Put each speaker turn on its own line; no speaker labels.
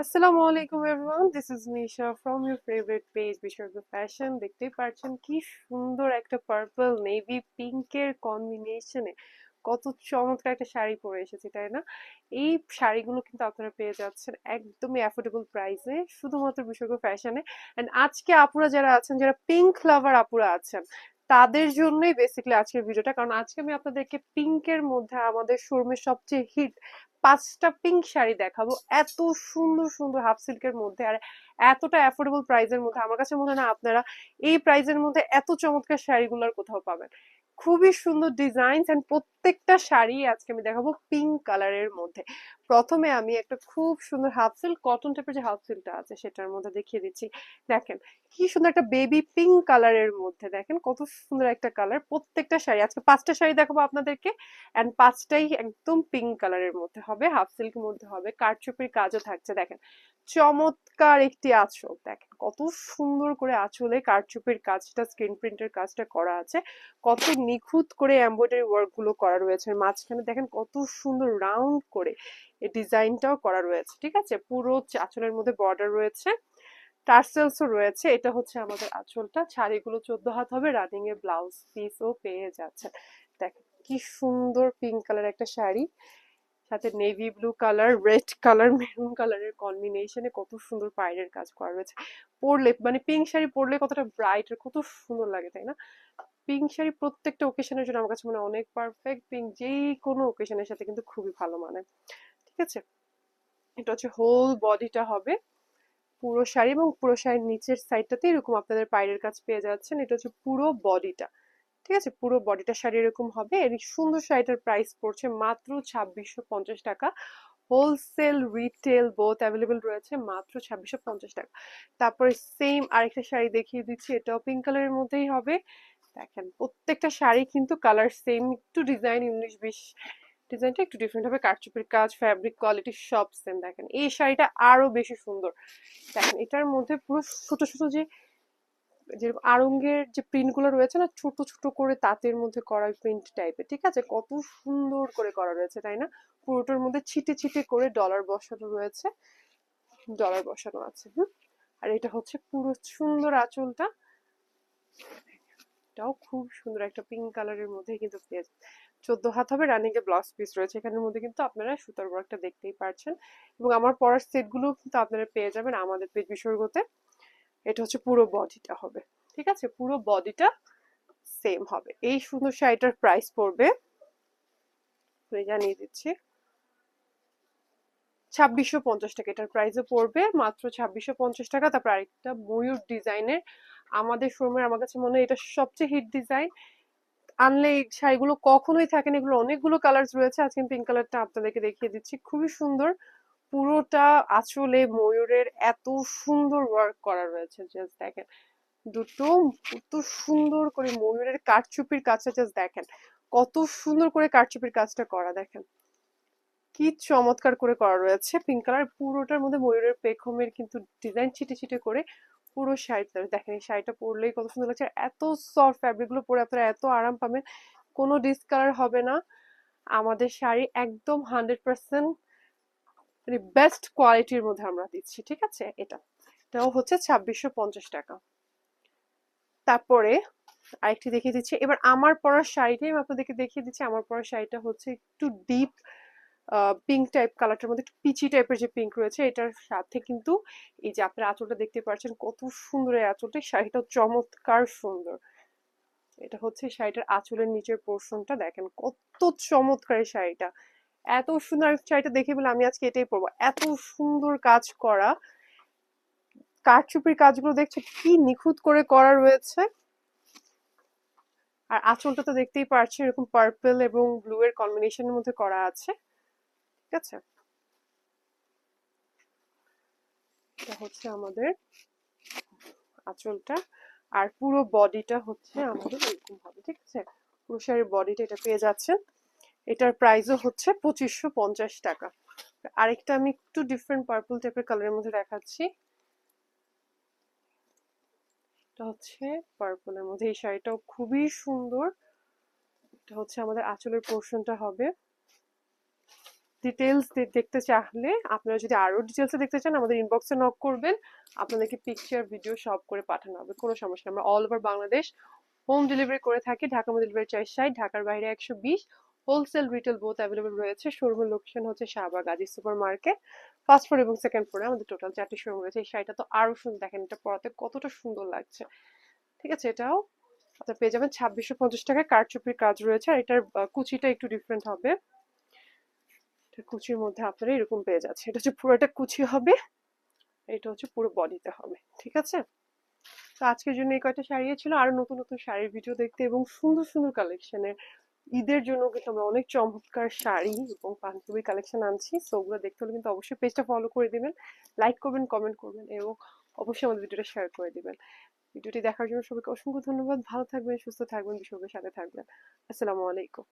আসসালামু আলাইকুম everyone, this is Nisha from your favourite page Bisharad fashion. দেখতেই পাচ্ছেন কি সুন্দর একটা পার্পল নেভি পিঙ্কের কম্বিনেশনে কত চমৎকার একটা শাড়ি পরে এসেছি, তাই না? এই শাড়িগুলো কিন্তু আপনারা পেয়ে যাচ্ছেন একদমই অ্যাফোর্ডেবল প্রাইসে শুধুমাত্র বিশারদ ফ্যাশনে। এন্ড আজকে আপুরা যারা আছেন, যারা পিঙ্ক লাভার আপুরা আছেন, তাদের জন্যই বেসিক্যালি আজকের ভিডিওটা। কারণ আজকে আমি আপনাদেরকে পিঙ্কের মধ্যে আমাদের শোরুমের সবচেয়ে হিট 5টা পিঙ্ক শাড়ি দেখাবো, এত সুন্দর সুন্দর হাফ সিল্কের মধ্যে আর এতটা অ্যাফোর্ডেবল প্রাইসের মধ্যে। আমার কাছে মনে হয় না আপনারা এই প্রাইসের মধ্যে এত চমৎকার শাড়িগুলো আর কোথাও পাবেন। খুবই সুন্দর ডিজাইনস এন্ড প্রত্যেকটা শাড়ি আজকে আমি দেখাবো পিঙ্ক কালারের মধ্যে। প্রথমে আমি একটা খুব সুন্দর হাফ সিল্ক কটন টাইপের যে হাফ সিল্কটা আছে সেটার মধ্যে দেখিয়ে দিচ্ছি। দেখেন কি সুন্দর একটা বেবি পিঙ্ক কালারের মধ্যে, দেখেন কত সুন্দর একটা কালার। প্রত্যেকটা শাড়ি আজকে 5টা শাড়ি দেখাবো আপনাদেরকে, এন্ড 5টাই একদম পিঙ্ক কালারের মধ্যে হবে, হাফ সিল্কের মধ্যে হবে, কারচুপির কাজও থাকছে। দেখেন চমৎকার একটি আঁচল, দেখেন কত সুন্দর করে আঁচলে কারচুপির কাজটা, স্ক্রিন প্রিন্টের কাজটা করা আছে, কত নিখুঁত করে এমব্রয়ডারি ওয়ার্ক গুলো করা রয়েছে। মাঝখানে দেখেন কত সুন্দর রাউন্ড করে এই ডিজাইনটাও করা রয়েছে। ঠিক আছে, পুরো আঁচলের মধ্যে বর্ডার রয়েছে, টার্সেলসও রয়েছে। এটা হচ্ছে আমাদের আঁচলটা। শাড়িগুলো 14 হাত হবে, রানিং এ ব্লাউজ পিসও পেয়ে যাচ্ছে। দেখেন কি সুন্দর পিঙ্ক কালার একটা শাড়ি, সাথে navy blue colour, red colour, maroon কালারের কম্বিনেশনে কত সুন্দর পাড়ের কাজ করা রয়েছে। পরলে মানে পিঙ্ক শাড়ি পরলে কতটা ব্রাইট আর কত সুন্দর লাগে, তাই না? পিঙ্ক শাড়ি প্রত্যেকটা ওকেশনের জন্য আমার কাছে মনে হয় অনেক পারফেক্ট। পিঙ্ক যেই কোনো ওকেশনের সাথে কিন্তু খুবই ভালো মানে। ঠিক আছে, এটা হচ্ছে হোল বডিটা হবে পুরো শাড়ি, এবং পুরো শাড়ির নিচের সাইডটাতে এরকম আপনাদের পায়ের কাজ পেয়ে যাচ্ছেন। এটা হচ্ছে পুরো বডিটা। ঠিক আছে, পুরো বডিটা শাড়ি এরকম হবে। এই সুন্দর শাড়িটার প্রাইস পড়ছে মাত্র 2650 টাকা। হোলসেল রিটেল বোথ অ্যাভেলেবল রয়েছে মাত্র 2650 টাকা। তারপরে সেম আরেকটা শাড়ি দেখিয়ে দিচ্ছি, এটাও পিঙ্ক কালারের মধ্যেই হবে। দেখেন প্রত্যেকটা শাড়ি কিন্তু কালার সেম, একটু ডিজাইন 19-20 ডিজাইনটা একটু ডিফারেন্ট হবে, কারচুপির কাজ, ফ্যাব্রিক কোয়ালিটি সব সেম। দেখেন এই শাড়িটা আরো বেশি সুন্দর। দেখেন এটার মধ্যে পুরো ছোট ছোট যে যে আড়ঙ্গের যে প্রিন্ট গুলো রয়েছে না, ছোট ছোট করে তাঁতের মধ্যে করা প্রিন্ট টাইপের, ঠিক আছে, কত সুন্দর করে করা রয়েছে, তাই না? পুরোটার মধ্যে ছিটে ছিটে করে ডলার বসানো রয়েছে, ডলার বসানো আছে। হুম, আর এটা হচ্ছে পুরো সুন্দর আঁচলটা, এটাও খুব সুন্দর একটা পিঙ্ক কালারের মধ্যে কিন্তু পেয়ে 14 হাত হবে, রানিং এ ব্লাউজ পিস রয়েছে। এখানের মধ্যে কিন্তু আপনারা সুতার ওয়ার্কটা দেখতেই পারছেন, এবং আমার পরার সেট গুলো কিন্তু আপনারা পেয়ে যাবেন আমাদের পেজ বিসর্গতে। এটা হচ্ছে পুরো বডিটা হবে। ঠিক আছে, পুরো বডিটা সেম হবে। এই সুন্দর শাড়িটার প্রাইস পড়বে, জানিয়ে দিচ্ছি, 2650 টাকা। এটার প্রাইসও পড়বে মাত্র 2650 টাকা। তারপর আরেকটা ময়ূর ডিজাইনের আমাদের শোরুমের, আমার কাছে মনে হয় এটা সবচেয়ে হিট ডিজাইন। আনলে এই শাড়িগুলো কখনোই থাকে না, এগুলো অনেকগুলো কালার রয়েছে। আজকে পিঙ্ক কালারটা আপনাদেরকে দেখিয়ে দিচ্ছি, খুবই সুন্দর। পুরোটা আঁচলে ময়ূরের এত সুন্দর ওয়ার্ক করা রয়েছে, জাস্ট দেখেন দুটো কত সুন্দর করে ময়ূরের কারচুপির কাজটা জাস্ট দেখেন, কত সুন্দর করে কারচুপির কাজটা করা, দেখেন কি চমৎকার করে করা রয়েছে। পিঙ্ক কালার পুরোটার মধ্যে ময়ূরের পেখমের কিন্তু ডিজাইন ছিটে ছিটে করে পুরো শাড়িটা দেখেন। এই শাড়িটা পরলেই কত সুন্দর লাগছে, আর এত সফট ফ্যাব্রিক গুলো পরে আপনারা এত আরাম পাবেন, কোনো ডিসকালার হবে না। আমাদের শাড়ি একদম 100% মানে বেস্ট কোয়ালিটির মধ্যে আমরা দিচ্ছি। ঠিক আছে, এটাও হচ্ছে 2650 টাকা। তারপরে আরেকটি দেখিয়ে দিচ্ছি, এবার আমার পরার শাড়িটাই আমি আপনাদেরকে দেখিয়ে দিচ্ছি। আমার পরার শাড়িটা হচ্ছে একটু ডিপ পিঙ্ক টাইপ কালারটার মধ্যে, একটু পিচি টাইপের যে পিঙ্ক রয়েছে। এটার সাথে কিন্তু এই যে আপনার আঁচলটা দেখতে পাচ্ছেন কত সুন্দর এই আঁচলটা, শাড়িটা চমৎকার সুন্দর। এটা হচ্ছে শাড়িটার আঁচলের নিচের পোর্শনটা, দেখেন কত চমৎকার এই শাড়িটা, এত সুন্দর। শাড়িটা দেখে বলে আমি আজকে এটাই পরবো, এত সুন্দর কাজ করা। কারচুপির কাজগুলো দেখছো কি নিখুঁত করে করা রয়েছে, আর আঁচলটা তো দেখতেই পারছি এরকম পার্পল এবং ব্লু এর কম্বিনেশনের মধ্যে করা আছে। ঠিক আছে, এটা হচ্ছে আমাদের আঁচলটা, আর পুরো বডিটা হচ্ছে আমাদের এরকম হবে। ঠিক আছে, পুরো শাড়ির বডিটা এটা পেয়ে যাচ্ছেন। এটার প্রাইসও হচ্ছে 2550 টাকা। আরেকটা আমি একটু ডিফারেন্ট পার্পল টাইপের কালারের মধ্যে দেখাচ্ছি, এটা হচ্ছে পার্পলের মধ্যে। এই শাড়িটাও খুবই সুন্দর। এটা হচ্ছে আমাদের আঁচলের পোর্শনটা হবে, ডিটেলস দেখতে চাইলে, আপনারা যদি আরো ডিটেলসে দেখতে চান আমাদের ইনবক্সে নক করবেন, আপনাদেরকে পিকচার ভিডিও সব করে পাঠানো হবে, কোনো সমস্যা নেই। আমরা all over Bangladesh home delivery করে থাকি। ঢাকার মধ্যে ডেলিভারি চার্জ 60, ঢাকার বাইরে 120। হোলসেল রিটেল বোথ অ্যাভেলেবল রয়েছে। শোরুমের লোকেশন হচ্ছে শাহবাগ আজি সুপার মার্কেট, ফার্স্ট ফ্লোর এবং সেকেন্ড ফ্লোরে আমাদের টোটাল 4টি শোরুম রয়েছে। এই শাড়িটা তো আরো সুন্দর, দেখেন এটা পরাতে কতটা সুন্দর লাগছে। ঠিক আছে, এটাও আপনার পেয়ে যাবেন 2650 টাকায়। কারচুপির কাজ রয়েছে, আর এটার কুচিটা একটু ডিফারেন্ট হবে। কুচির মধ্যে আপনারা এরকম পেয়ে যাচ্ছে, এটা হচ্ছে পুরোটা কুচি হবে, এটা হচ্ছে পুরো বডিতে হবে। ঠিক আছে, তো আজকের জন্য এই কয়টা শাড়ি ছিল। আরো নতুন নতুন শাড়ির ভিডিও দেখতে এবং সুন্দর সুন্দর কালেকশনের ঈদের জন্য কিন্তু আমরা অনেক চমৎকার শাড়ি এবং পাঞ্জাবি কালেকশন আনছি। সো ওগুলো দেখতে হলে কিন্তু অবশ্যই পেজটা ফলো করে দিবেন, লাইক করবেন, কমেন্ট করবেন এবং অবশ্যই আমাদের ভিডিওটা শেয়ার করে দিবেন। ভিডিওটি দেখার জন্য সবাইকে অসংখ্য ধন্যবাদ। ভালো থাকবেন, সুস্থ থাকবেন, বিষয়ের সাথে থাকবেন। আসসালামু আলাইকুম।